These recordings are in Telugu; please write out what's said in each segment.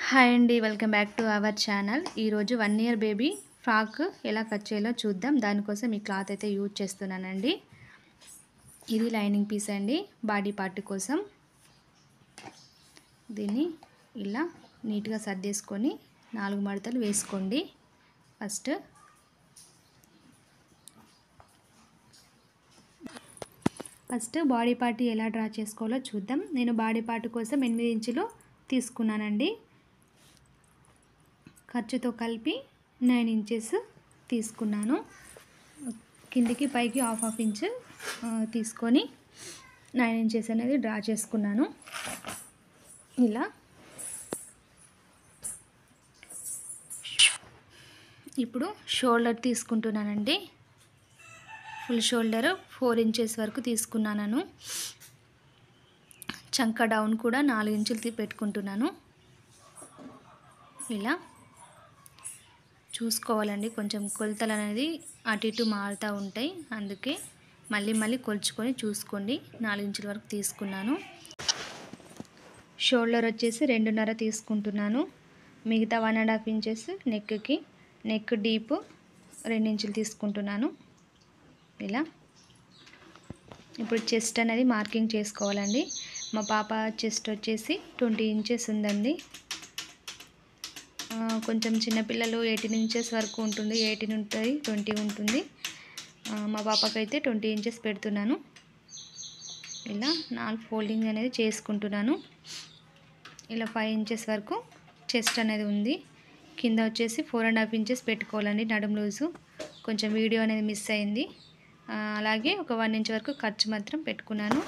హాయ్ అండి, welcome back to our channel. ఈరోజు 1 ఇయర్ బేబీ ఫ్రాక్ ఎలా కట్ చేయాలో చూద్దాం. దానికోసం ఈ క్లాత్ అయితే యూజ్ చేస్తున్నానండి. ఇది లైనింగ్ పీస్ అండి, బాడీ పార్ట్ కోసం. దీన్ని ఇలా నీట్గా సర్దేసుకొని 4 మడతలు వేసుకోండి. ఫస్ట్ బాడీ పార్ట్ ఎలా డ్రా చేసుకోవాలో చూద్దాం. నేను బాడీ పార్ట్ కోసం 8 ఇంచులు తీసుకున్నానండి. ఖర్చుతో కలిపి 9 ఇంచెస్ తీసుకున్నాను. కిందికి పైకి హాఫ్ ఇంచ్ తీసుకొని 9 ఇంచెస్ అనేది డ్రా చేసుకున్నాను. ఇలా ఇప్పుడు షోల్డర్ తీసుకుంటున్నానండి. ఫుల్ షోల్డర్ 4 ఇంచెస్ వరకు తీసుకున్నాను. చంక డౌన్ కూడా 4 ఇంచులు పెట్టుకుంటున్నాను. ఇలా చూసుకోవాలండి, కొంచెం కొలతలు అనేది అటు ఇటు మారుతూ ఉంటాయి. అందుకే మళ్ళీ కొలుచుకొని చూసుకోండి. 4 ఇంచుల వరకు తీసుకున్నాను. షోల్డర్ వచ్చేసి 2.5 తీసుకుంటున్నాను. మిగతా 1.5 ఇంచెస్ నెక్కి, నెక్ డీప్ 2 ఇంచులు తీసుకుంటున్నాను. ఇలా ఇప్పుడు చెస్ట్ అనేది మార్కింగ్ చేసుకోవాలండి. మా పాప చెస్ట్ వచ్చేసి 20 ఇంచెస్ ఉందండి. కొంచెం చిన్నపిల్లలు 18 ఇంచెస్ వరకు ఉంటుంది. 18 ఉంటుంది, 20 ఉంటుంది. మా పాపకైతే 20 ఇంచెస్ పెడుతున్నాను. ఇలా 4 ఫోల్డింగ్ అనేది చేసుకుంటున్నాను. ఇలా 5 ఇంచెస్ వరకు చెస్ట్ అనేది ఉంది. కింద వచ్చేసి 4.5 ఇంచెస్ పెట్టుకోవాలండి. నడుము లూజు కొంచెం వీడియో అనేది మిస్ అయింది. అలాగే ఒక 1 ఇంచ్ వరకు ఖర్చు మాత్రం పెట్టుకున్నాను.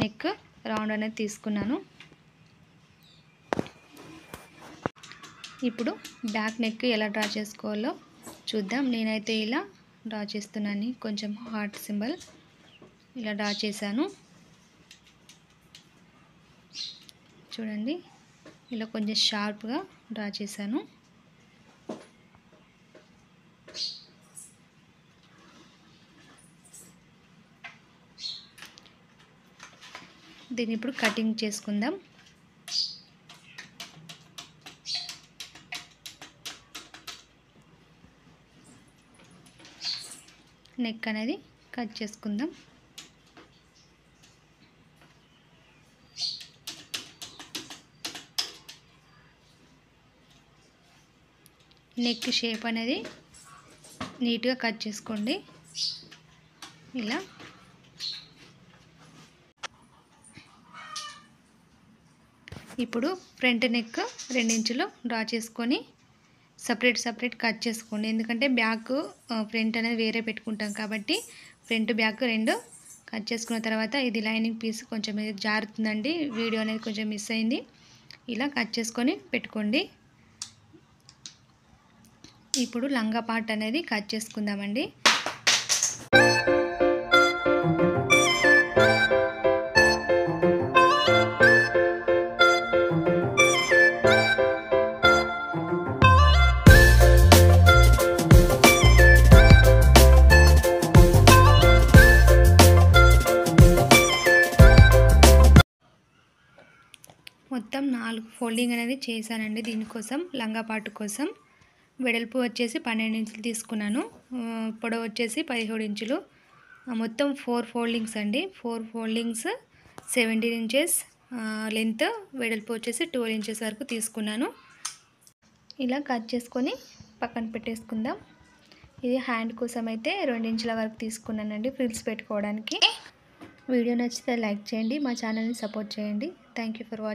నెక్ రౌండ్ అనేది తీసుకున్నాను. ఇప్పుడు బ్యాక్ నెక్ ఎలా డ్రా చేసుకోవాలో చూద్దాం. నేనైతే ఇలా డ్రా చేస్తున్నాను. కొంచెం హార్ట్ సింబల్ ఇలా డ్రా చేశాను. చూడండి, ఇలా కొంచెం షార్ప్గా డ్రా చేశాను. దీన్ని ఇప్పుడు కటింగ్ చేసుకుందాం. నెక్ అనేది కట్ చేసుకుందాం. నెక్ షేప్ అనేది నీట్గా కట్ చేసుకోండి. ఇలా ఇప్పుడు ఫ్రంట్ నెక్ 2 ఇంచులు డ్రా చేసుకొని సపరేట్ కట్ చేసుకోండి. ఎందుకంటే బ్యాక్ ఫ్రంట్ అనేది వేరే పెట్టుకుంటాం కాబట్టి ఫ్రంట్ బ్యాక్ 2 కట్ చేసుకున్న తర్వాత ఇది లైనింగ్ పీస్ కొంచెం జారుతుందండి. వీడియో అనేది కొంచెం మిస్ అయింది. ఇలా కట్ చేసుకొని పెట్టుకోండి. ఇప్పుడు లంగా పార్ట్ అనేది కట్ చేసుకుందామండి. మొత్తం 4 ఫోల్డింగ్ అనేది చేశానండి. దీనికోసం లంగా పార్ట్ కోసం వెడల్పు వచ్చేసి 12 ఇంచులు తీసుకున్నాను. పొడవు వచ్చేసి 17 ఇంచులు. మొత్తం 4 ఫోల్డింగ్స్ అండి. 4 ఫోల్డింగ్స్ 17 ఇంచెస్ లెంత్, వెడల్పు వచ్చేసి 12 ఇంచెస్ వరకు తీసుకున్నాను. ఇలా కట్ చేసుకొని పక్కన పెట్టేసుకుందాం. ఇది హ్యాండ్ కోసం అయితే 2 ఇంచుల వరకు తీసుకున్నానండి, ఫ్రిల్స్ పెట్టుకోవడానికి. వీడియో నచ్చితే లైక్ చేయండి, మా ఛానల్ని సపోర్ట్ చేయండి. Thank you for watching.